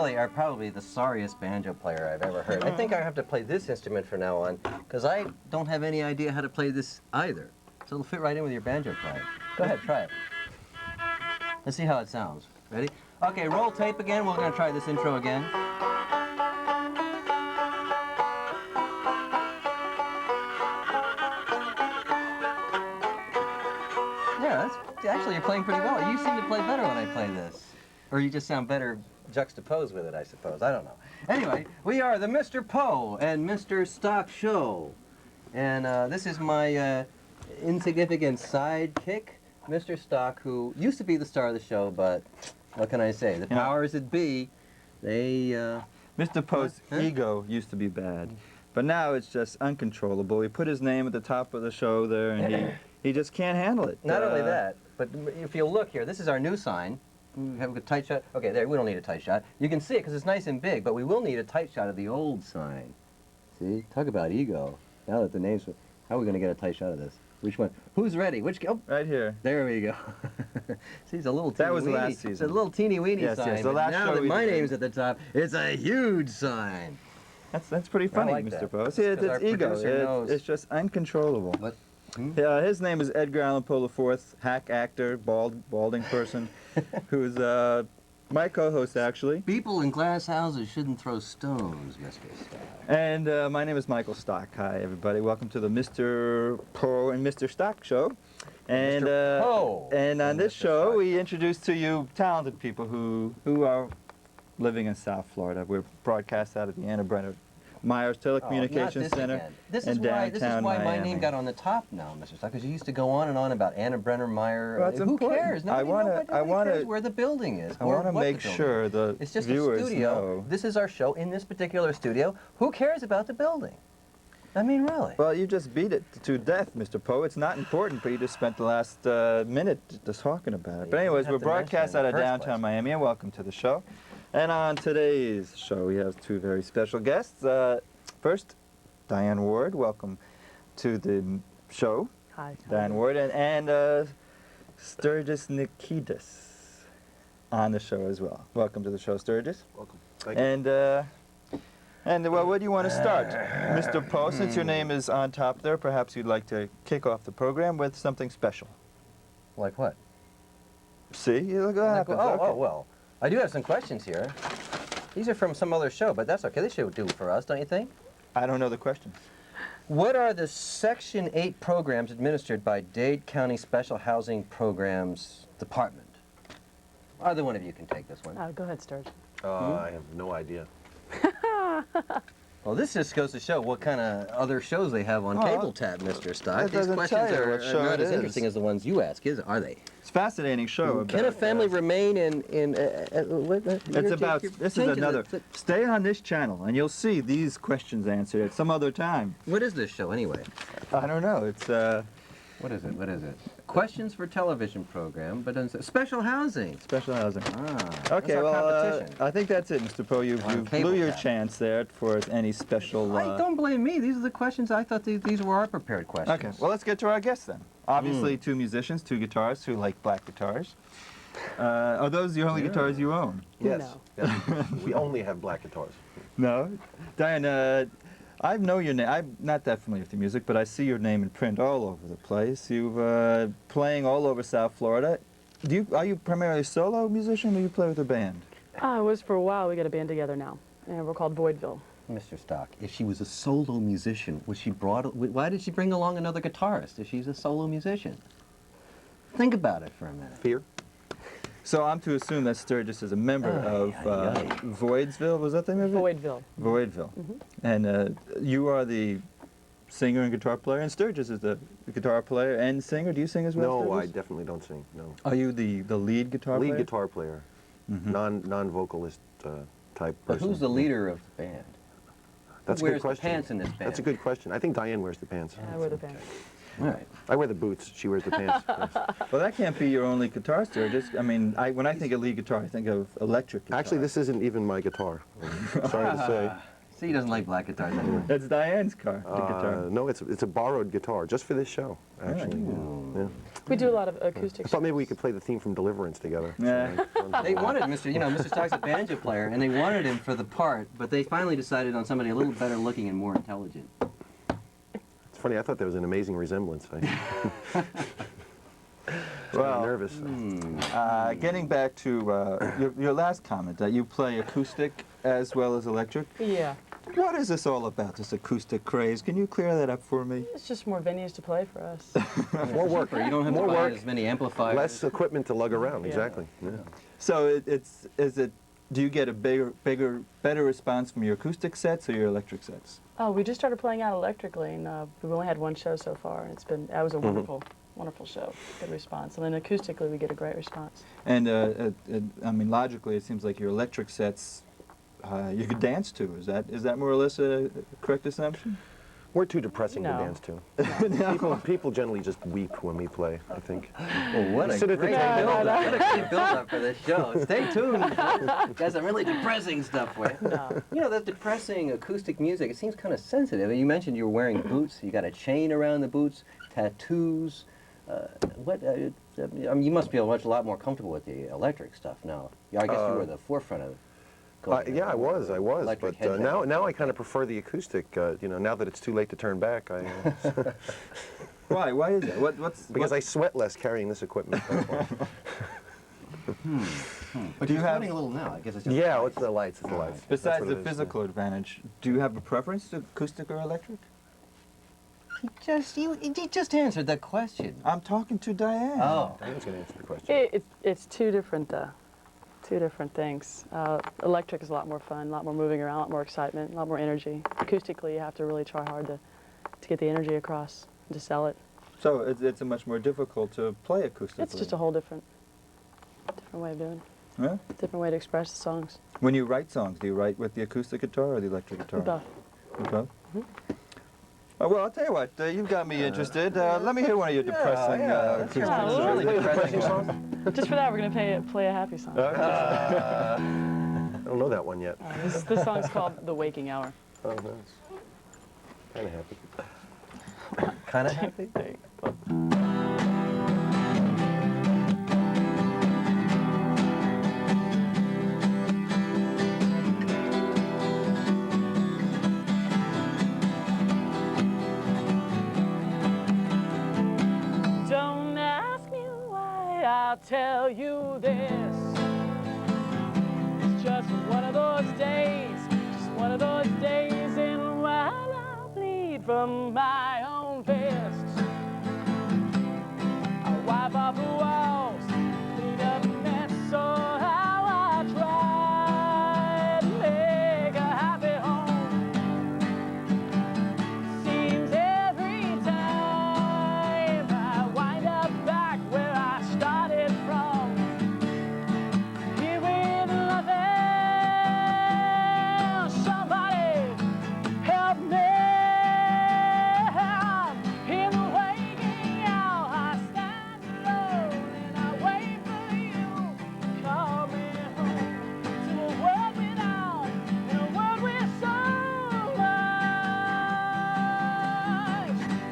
really are probably the sorriest banjo player I've ever heard. I think I have to play this instrument from now on, because I don't have any idea how to play this either. So it'll fit right in with your banjo playing. Go ahead, try it. Let's see how it sounds. Ready? Okay, roll tape again. We're going to try this intro again. Yeah, actually, you're playing pretty well. You seem to play better when I play this. Or you just sound better juxtaposed with it, I suppose. I don't know. Anyway, we are the Mr. Poe and Mr. Stock Show. And this is my insignificant sidekick, Mr. Stock, who used to be the star of the show, but what can I say? The powers that be, they... Mr. Poe's ego used to be bad, but now it's just uncontrollable. He put his name at the top of the show there, and he just can't handle it. Not only that, but if you look here, this is our new sign. We have a tight shot. Okay, there, we don't need a tight shot. You can see it because it's nice and big, but we will need a tight shot of the old sign. See? Talk about ego. Now that the name's... How are we going to get a tight shot of this? Which one? Who's ready? Which... Oh, right here. There we go. See, it's a little teeny That was weeny. last season. It's a little teeny weeny yes, sign. Yes, the last now show that we my did. name's at the top, it's a huge sign. That's pretty funny, like Mr. that. Poe. See, it's ego. It's just uncontrollable. What? His name is Edgar Allan Poe IV, hack actor, balding person, who's my co-host, actually. People in glass houses shouldn't throw stones, Mr. Stock. And my name is Michael Stock. Hi, everybody. Welcome to the Mr. Poe and Mr. Stock show. And Mr. Poe and on this Mr. show, Stock. we introduce to you talented people who are living in South Florida. We're broadcast out of the Anna Brenner Myers Telecommunications Center in downtown This is why my Miami. name got on the top now, Mr. Stock, because you used to go on and on about Anna Brenner Meyer. Well, that's Who important. cares? Nobody cares where the building is. I want to make sure the It's just viewers a studio. know. This is our show in this particular studio. Who cares about the building? I mean, really. Well, you just beat it to death, Mr. Poe. It's not important, but you just spent the last minute just talking about it. But anyways, we're broadcast out of downtown Miami, and welcome to the show. And on today's show, we have two very special guests. First, Diane Ward, welcome to the show. Hi. Diane Ward, and Sturgis Nikidas on the show as well. Welcome to the show, Sturgis. Welcome. Thank you. And well, where do you want to start? Mr. Poe, since your name is on top there, perhaps you'd like to kick off the program with something special. Like what? See? Look what happens. Oh, well. I do have some questions here. These are from some other show, but that's okay. They should do for us, don't you think? I don't know the question. What are the Section 8 programs administered by Dade County Special Housing Programs Department? Either one of you can take this one. Go ahead, Sturge. I have no idea. Well, this just goes to show what kind of other shows they have on cable tab, Mr. Stock. That These doesn't questions tell you are what show not it as is. interesting as the ones you ask, are they? It's a fascinating show. Can a family remain in It's about, this is another, stay on this channel and you'll see these questions answered at some other time. What is this show, anyway? I don't know, it's What is it? Questions for television program, but special housing. special housing. Ah, Okay, that's our well, competition. I think that's it, Mr. Poe. You On blew cable your tab. chance there for any special... Don't blame me. These are the questions. I thought these were our prepared questions. Okay, well, let's get to our guests then. Obviously, two musicians, two guitarists who like black guitars. Are those the only guitars you own? Yes. No. Yes. We only have black guitars. No? Diane, I know your name. I'm not that familiar with the music, but I see your name in print all over the place. You've playing all over South Florida. Are you primarily a solo musician, or you play with a band? It was for a while. We got a band together now, and we're called Voidville. Mr. Stock, if she was a solo musician, why did she bring along another guitarist if she's a solo musician? Think about it for a minute. Fear? So I'm to assume that Sturgis is a member of Voidsville. Was that the name of it? Voidville. Voidville. And you are the singer and guitar player, and Sturgis is the guitar player and singer. Do you sing as well, No, I Sturgis? definitely don't sing. No. Are you the lead guitar player? Lead guitar player. Non-vocalist type But person. woo's the leader of the band? That's Who a wears good the question. pants in this band? That's a good question. I think Diane wears the pants. I wear the band. All right. I wear the boots. She wears the pants. Yes. Well, that can't be your only guitar, Sturgis. I mean, when I think of lead guitar, I think of electric guitar. Actually, this isn't even my guitar. I'm sorry to say. See, he doesn't like black guitars anyway. That's Diane's car, the guitar. No, it's a borrowed guitar, just for this show, actually. Yeah. We do a lot of acoustic I thought maybe we shows. could play the theme from Deliverance together. Yeah. They wanted Mr. Stock's a banjo player, and they wanted him for the part, but they finally decided on somebody a little better looking and more intelligent. It's funny, I thought there was an amazing resemblance. Well, I'm nervous. Getting back to your last comment, that you play acoustic as well as electric. Yeah. What is this all about, this acoustic craze? Can you clear that up for me? It's just more venues to play for us. More work. You don't have to More buy work, as many amplifiers. less equipment to lug around, Yeah. exactly. Yeah. So do you get a better response from your acoustic sets or your electric sets? Oh, we just started playing out electrically, and we've only had one show so far, and that was a wonderful show. Good response. And then acoustically, we get a great response. And I mean, logically, it seems like your electric sets you could dance to. Is that more or less a correct assumption? We're too depressing No. to dance to. People generally just weep when we play, I think. Well, what a Sit at the great table. build-up. What a great build-up for this show. Stay tuned. Got some really depressing stuff for you. No. You know, that depressing acoustic music, it seems kind of sensitive. You mentioned you were wearing boots. You got a chain around the boots, tattoos. You must be much a lot more comfortable with the electric stuff now. Yeah, I guess you were the forefront of it. Yeah, I was, Electric but head now I kind of prefer the acoustic. Now that it's too late to turn back, Why? Why is that? because I sweat less carrying this equipment. That's why. But you're sweating a little now. I guess it's just Yeah, it's the lights. It's the lights. That's Besides what the it is, yeah. physical advantage, do you have a preference to acoustic or electric? He just answered that question. I'm talking to Diane. Oh. Diane's going to answer the question. It's two different things. Electric is a lot more fun, a lot more moving around, a lot more excitement, a lot more energy. Acoustically, you have to really try hard to get the energy across and to sell it. So it's a much more difficult to play acoustically. It's just a whole different way of doing it. Yeah? Different way to express the songs. When you write songs, do you write with the acoustic guitar or the electric guitar? Both. With both? Well, I'll tell you what, you've got me interested. Let me hear one of your depressing acoustic Yeah, It's a well, really depressing song. Just for that, we're going to play a happy song. I don't know that one yet. This song's called The Waking Hour. Oh, nice. Kind of happy. Kind of happy. There you go. Don't ask me why, I'll tell you this. It's just one of those days, and while I bleed from my own fists, I wipe off the walls, clean up the mess, so how I try to make a happy home. Seems every time I wind up back where I started from, here with nothing. Somebody help me. In the waking hour, I stand alone and I wait for you to call me home to a world without, and a world with so much.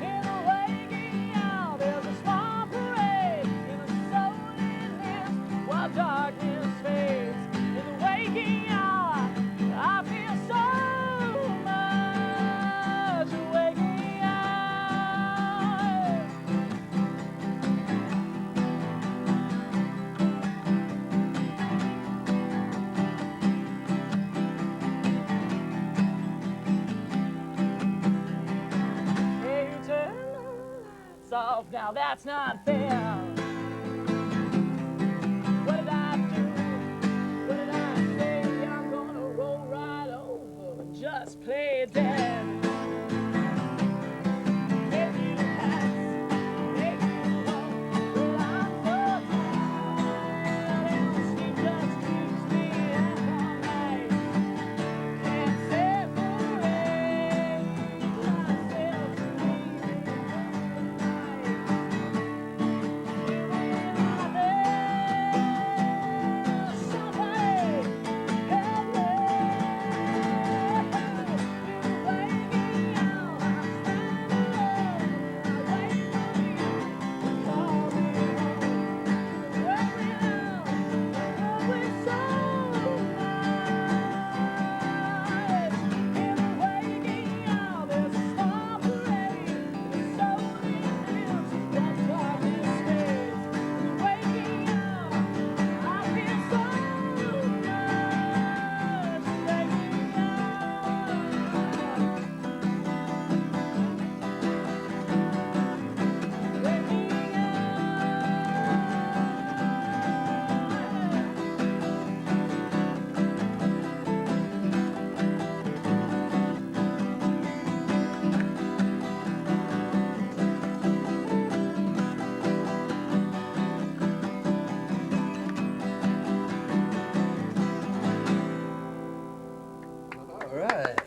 In the waking hour, there's a small parade in the loneliness while darkness fades. In the waking hour, I feel so much. Waking hour. Hey, you turn the lights off, now that's not fair. What did I do? What did I say? I'm gonna roll right over and just play dead. Maybe you pass, maybe you won't, but I'm so tired and sleep just keeps me up all night. Can't separate myself from leaving Somebody help me. right.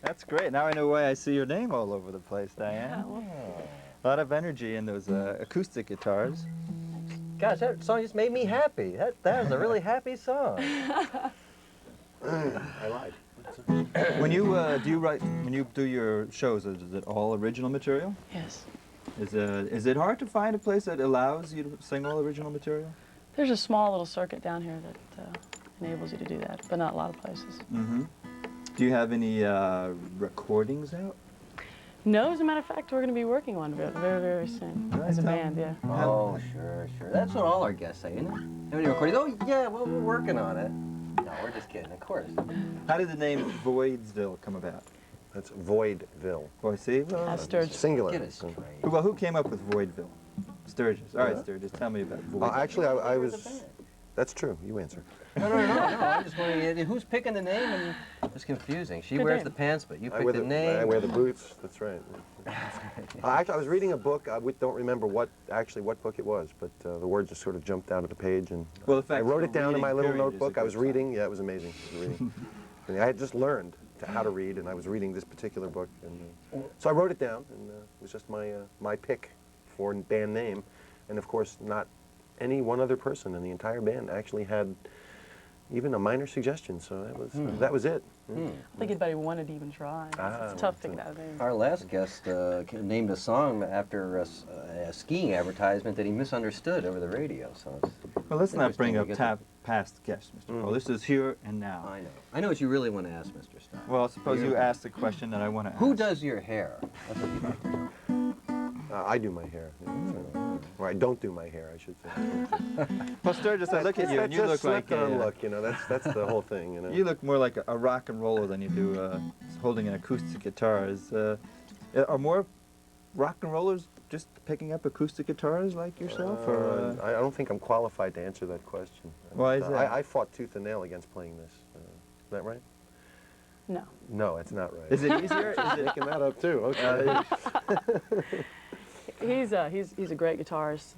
That's great. Now I know why I see your name all over the place, Diane. A lot of energy in those acoustic guitars. Gosh, that song just made me happy. That was a really happy song. I lied. When you when you do your shows, is it all original material? Yes. Is it hard to find a place that allows you to sing all original material? There's a small little circuit down here that enables you to do that, but not a lot of places. Mm-hmm. Do you have any recordings out? No, as a matter of fact, we're going to be working on it very, very soon as a band, yeah. Oh, sure. That's what all our guests say, isn't it? How many recordings? Oh, yeah, well, we're working on it. No, we're just kidding, of course. How did the name Voidsville come about? That's Voidville. Boy, see? Well, Sturgis. Singular. Get it straight. well, who came up with Voidville? Sturgis. All right, Sturgis, tell me about Voidville. Actually, I was... That's true. You answer. No. I'm just wondering who's picking the name, and it's confusing. She wears the pants, but you pick the name. I wear the boots. That's right. Actually, I was reading a book. I don't remember what book it was, but the word just sort of jumped out of the page, and well, the fact I wrote it down in my little period is notebook. a I was good reading. Yeah, it was amazing. I was reading. I had just learned how to read, and I was reading this particular book, and so I wrote it down, and it was just my pick for band name, and of course, not any one other person in the entire band actually had even a minor suggestion, so that was it. I don't think anybody wanted to even try. It's tough to get out of there. Our last guest named a song after a skiing advertisement that he misunderstood over the radio. So well, let's not bring up interesting past guests, Mr. Paul. This is here and now. I know. I know what you really want to ask, Mr. Stein. Well, suppose you ask the question that I want to ask. Who does your hair? That's what you'd like to know. I do my hair. Or I don't do my hair, I should say. Well, Sturgis, I look at you and you look like a... look, you know, that's the whole thing, you know. You look more like a rock and roller than you do holding an acoustic guitar. Are more rock and rollers just picking up acoustic guitars like yourself? Or, I don't think I'm qualified to answer that question. Why is that? I fought tooth and nail against playing this. Is that right? No. No, it's not right. is it easier? Is making that up too? Okay. He's a great guitarist.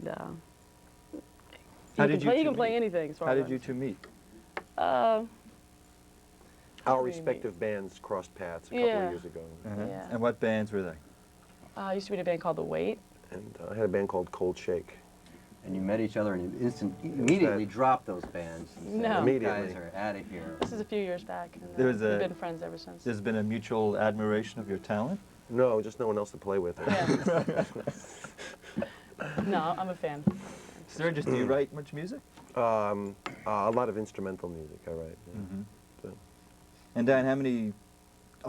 How He did you can two play meet? anything. As far How as did you two meet? Uh, Our respective bands crossed paths a couple of years ago. Yeah. And what bands were they? I used to be in a band called The Wait. And I had a band called Cold Shake. And you met each other and you immediately dropped those bands. And said, No. "You Immediately. guys are out of here." This is a few years back, and There was we've been friends ever since. There's been a mutual admiration of your talent? No, just no one else to play with. Yeah. No, I'm a fan. Sturgis, do you write much music? A lot of instrumental music I write. Yeah. Mm-hmm. So- And Dan, how many,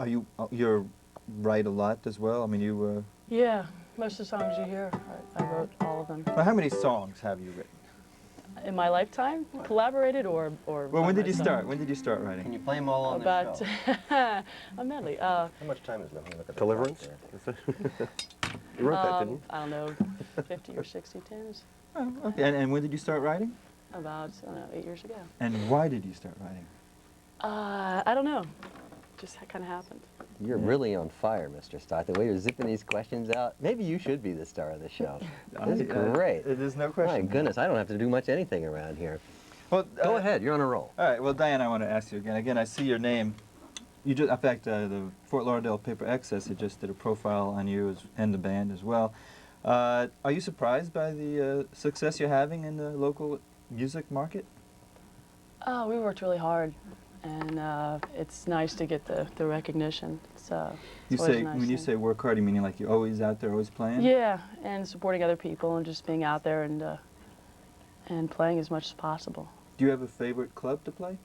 you write a lot as well? I mean, you, Yeah, most of the songs you hear, I wrote all of them. well, how many songs have you written? In my lifetime, collaborated or Well, by when did you myself? start? When did you start Can writing? you play them all on About the show? a medley. How much time is left? Let me look at the Deliverance? clock there. You wrote that, didn't you? I don't know, 50 or 60 tunes. Oh, okay. And when did you start writing? About, I don't know, 8 years ago. And why did you start writing? I don't know. Just kind of happened. You're really on fire, Mr. Stott. The way you're zipping these questions out, maybe you should be the star of the show. This is great. There's no My question. goodness, I don't have to do much anything around here. Well, Go ahead, you're on a roll. All right. Well, Diane, I want to ask you again. Again, I see your name. You just, in fact, the Fort Lauderdale Paper Excess had just did a profile on you and the band as well. Are you surprised by the success you're having in the local music market? We worked really hard, and it's nice to get the recognition. It's You always say a nice when you thing. say work hard, you mean like you're always out there, always playing? Yeah, and supporting other people and just being out there and playing as much as possible. Do you have a favorite club to play?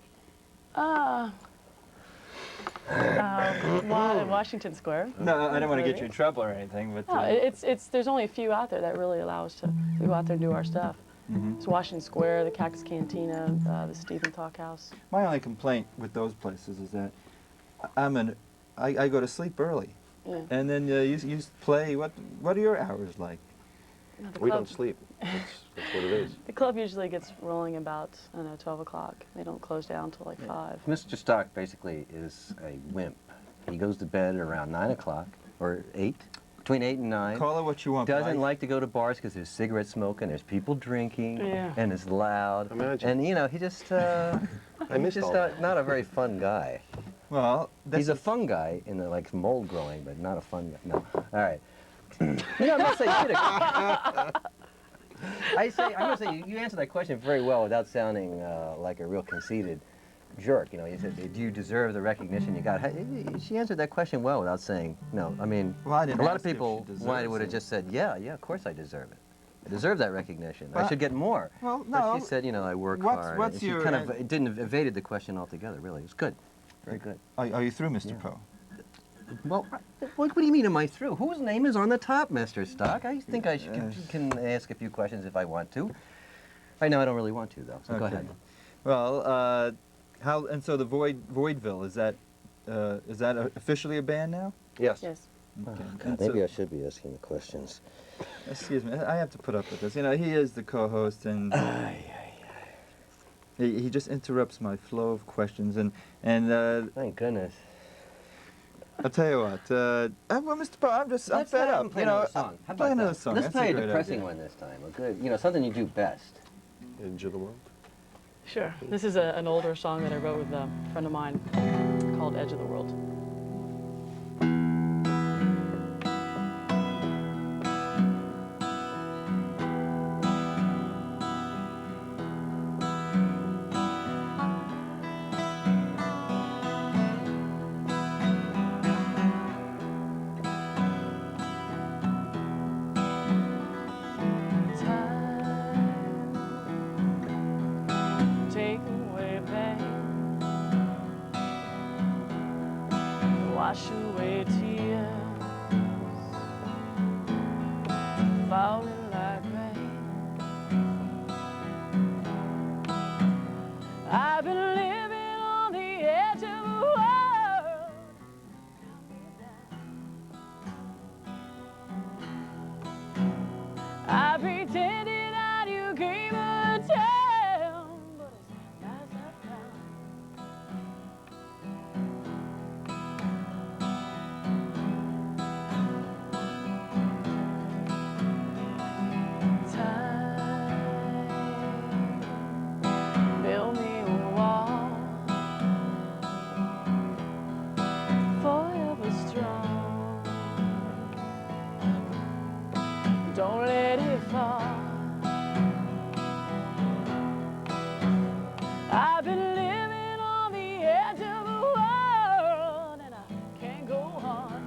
Washington Square. No, I don't want to get you in trouble or anything, but No, it's there's only a few out there that really allow us to go out there and do our stuff. mhm. It's Washington Square, the Cactus Cantina, the Stephen Talk House. My only complaint with those places is that I go to sleep early, Yeah. and then you play. What are your hours like? No, the We club- don't sleep. That's what it is. The club usually gets rolling about, I don't know, 12 o'clock. They don't close down till like 5. Mr. Stock basically is a wimp. He goes to bed at around 9 o'clock, or 8, between 8 and 9. Call her what you want. but Doesn't I- like to go to bars because there's cigarette smoke and there's people drinking Yeah. and it's loud. Imagine. And you know, he just I missed just all that. not a very fun guy. Well, He's a fun guy in the like mold growing, but not a fun guy. No. All right. You know, I'm gonna say you did I'm gonna say you answered that question very well without sounding like a real conceited jerk. You know, you said, "Do you deserve the recognition you got?" She answered that question well without saying no. I mean, Well, I didn't a lot of ask if she people deserves would have it. just said, "Yeah, of course I deserve it. I deserve that recognition. I But- should get more." Well, But no. she said, "You know, I work What's- hard." what's and she your kind of an- didn't evaded the question altogether. Really, it was good, very good. Are you through, Mr. Yeah. Poe? Well, what do you mean, am I through? Whose name is on the top, Mr. Stock? I think I can ask a few questions if I want to. Right now, I don't really want to, though, so go Okay. ahead. Well, how and so the Voidville is that officially a band now? Yes. Yes. Okay. God, And maybe so- I should be asking the questions. Excuse me, I have to put up with this. You know, he is the co-host, and he just interrupts my flow of questions, and Thank goodness. I'll tell you what. Well, Mr. Poe, I'm Let's fed have up. him play You know, another song. How play about another that? song. Let's That's a play a great depressing idea. one this time. A good, you know, something you do best. Edge of the world. Sure. This is an older song that I wrote with a friend of mine called Edge of the World. Take away pain, wash away tears, falling like rain. I've been living on the edge of the world. Got me down. I pretended that you gave a damn, but it's lies I found. Time build me a wall, forever strong. Don't let it fall. I've been living on the edge of the world, and I can't go on.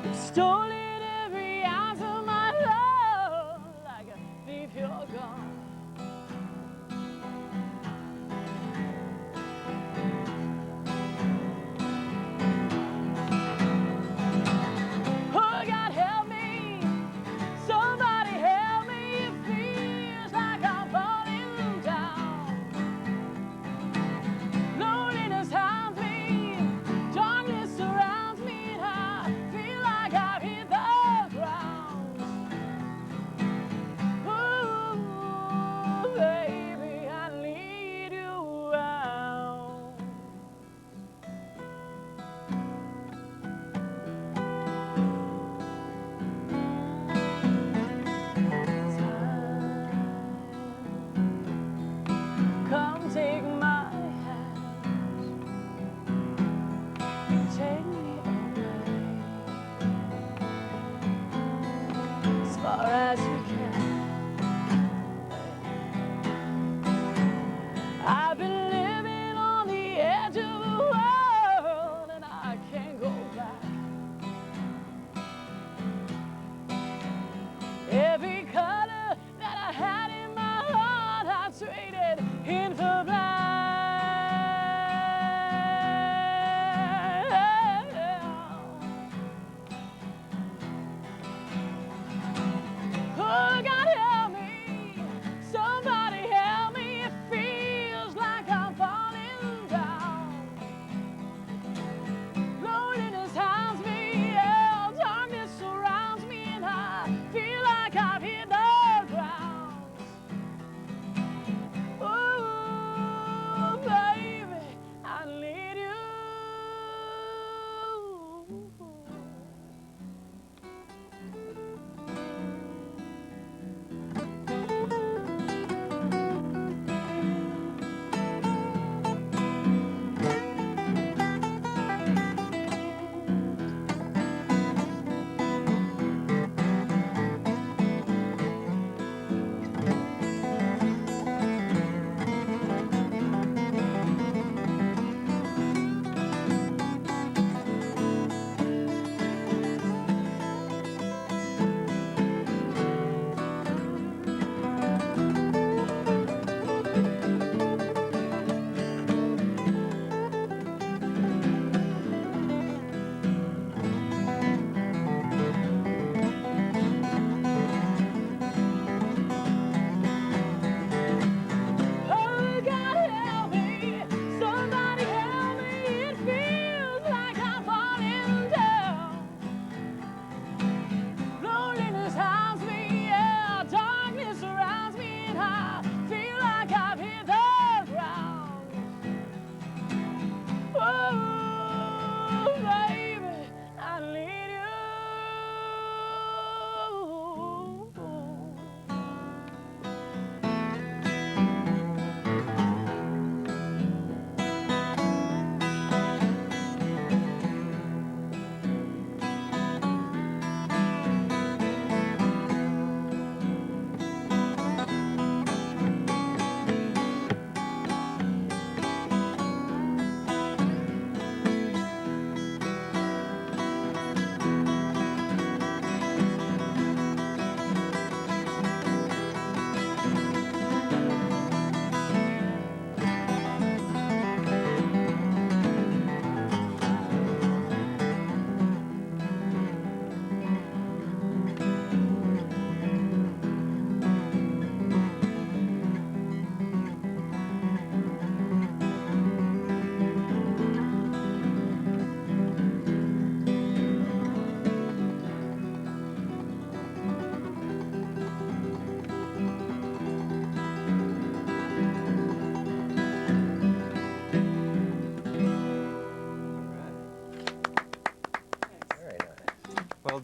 You've stolen every ounce of my love, like a thief you're gone. Oh, God help me, somebody help me, it feels like I'm falling down. Loneliness haunts me, darkness surrounds me, and I feel like I've hit the ground. Ooh, baby, I need you out. Come take my hand, take me away as far as you can. I've been living on the edge of the world, and I can't go back. Every color that I had in my heart, I traded in for black. Oh, God help me, somebody help me, it feels like I'm falling down. Loneliness haunts me, yeah, darkness surrounds me, and I feel like I've hit the ground. Ooh,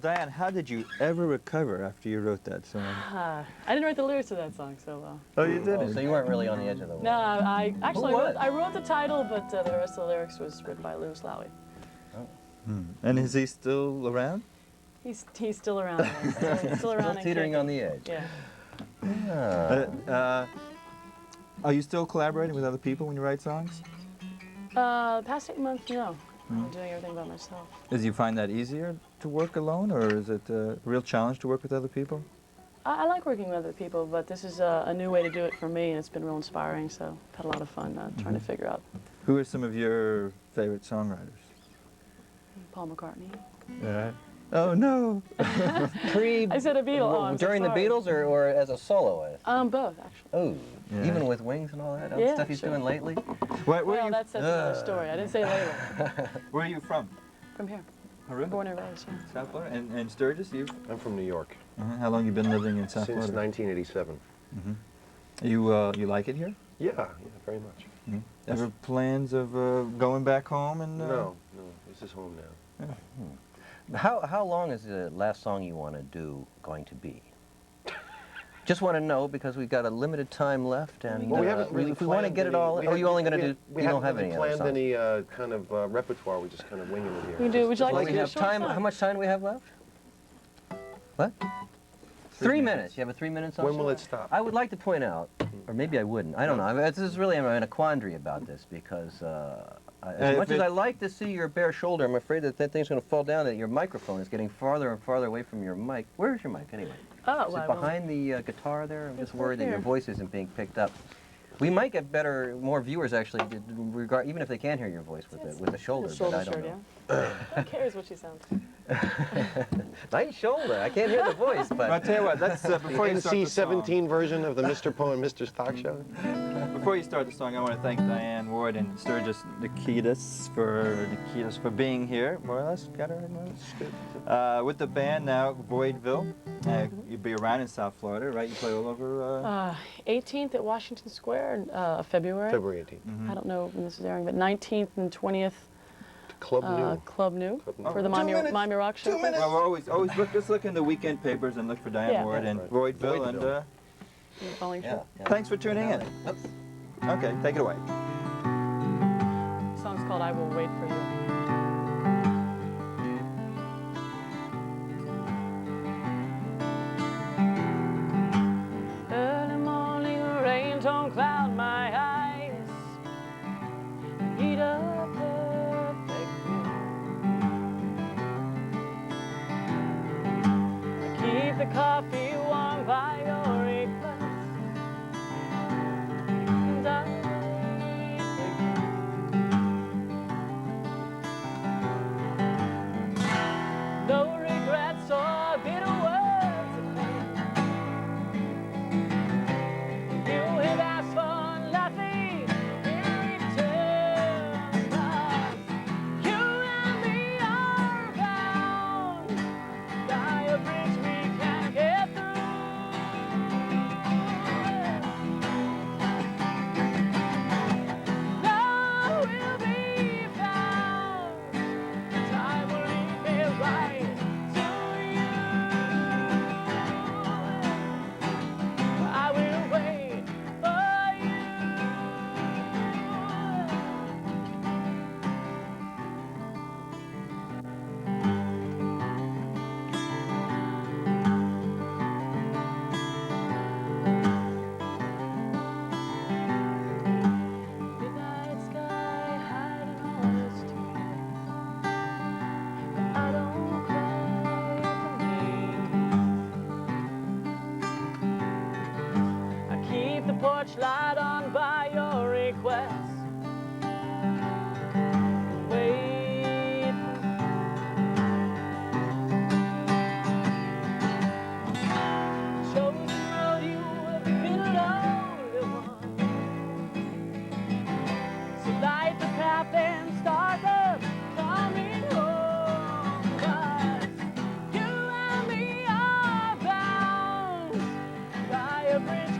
Diane, how did you ever recover after you wrote that song? I didn't write the lyrics to that song, so. Oh, you Oh, didn't? so you weren't really on the edge of the world. No, I actually Who was? I wrote the title, but the rest of the lyrics was written by Louis Lowy. And is he still around? He's still around. Yes. He's still around. Still teetering on the edge. Yeah. Are you still collaborating with other people when you write songs? The past 8 months, no. I'm doing everything by myself. Do you find that easier to work alone, or is it a real challenge to work with other people? I like working with other people, but this is a new way to do it for me, and it's been real inspiring. So I've had a lot of fun trying to figure out. Who are some of your favorite songwriters? Paul McCartney. Yeah. Oh no. I said a Beatle. Oh, I'm so During the sorry. Beatles or as a soloist? Both actually. Oh, Yeah. even with Wings and all that other Yeah, stuff he's sure. doing lately? Where are Well, you? that's another story. I didn't say later. Where are you from? From here. Really? Born and raised. Yeah. South Florida. And Sturgis, you? I'm from New York How long you been living in South since Florida? 1987. You like it here? Yeah, very much. Ever plans of going back home and? No, this is home now. How long is the last song you want to do going to be? Just want to know because we've got a limited time left, and Well, we haven't really if we want to planned get it any- all, we oh, you haven't- only going to we do? we You don't haven't have any other planned songs. any kind of repertoire. We're just kind of winging it here. We can do. Would you like Well, to we do a have short time. song? How much time do we have left? What? 3 minutes. You have a 3-minute song? When will it stop? I would like to point out, or maybe I wouldn't. I don't know. This is really, I'm in a quandary about this because as if much as it- I like to see your bare shoulder, I'm afraid that that thing's going to fall down. That your microphone is getting farther and farther away from your mic. Where's your mic anyway? Oh, Is well, it behind the guitar there? I'm just It's right worried that your here. voice isn't being picked up. We might get more viewers actually, even if they can't hear your voice with the shoulder. Shoulder but I don't shirt, know. yeah. Who cares what she sounds like? Nice shoulder. I can't hear the voice, but I'll tell you what. That's before you start the song. NC-17 version of the Mr. Poe and Mr. Stock show. Before you start the song, I want to thank Diane Ward and Sturgis Nikidas for being here. More or less, got it right, more or less? With the band now, Voidville. You'll be around in South Florida, right? You play all over. 18th at Washington Square in February. February 18th. I don't know when this is airing, but 19th and 20th, Club New. Club New, Club New. for the Miami Rock Show. Well, we're always look in the weekend papers and look for Diane Yeah. Ward and Right. Voidville. And Voidville. Bowling yeah, show. yeah. thanks for tuning in. Oops. Okay, take it away. The song's called "I Will Wait for You." Early morning rain don't cloud my eyes. Heat a perfect view. I keep the coffee warm by your request, and I wait for you. No regrets or bitter words. You have asked for nothing in return, 'cause you and me are bound by a bridge we can't get through. Love will be found. Time will lead me right to you. I will wait for you. Midnight sky hiding all this tears, but I don't cry for me. I keep the porch light on by your request. Wait. Chosen road you have been lonely one. So light the path and start the coming home. 'Cause you and me are bound by a bridge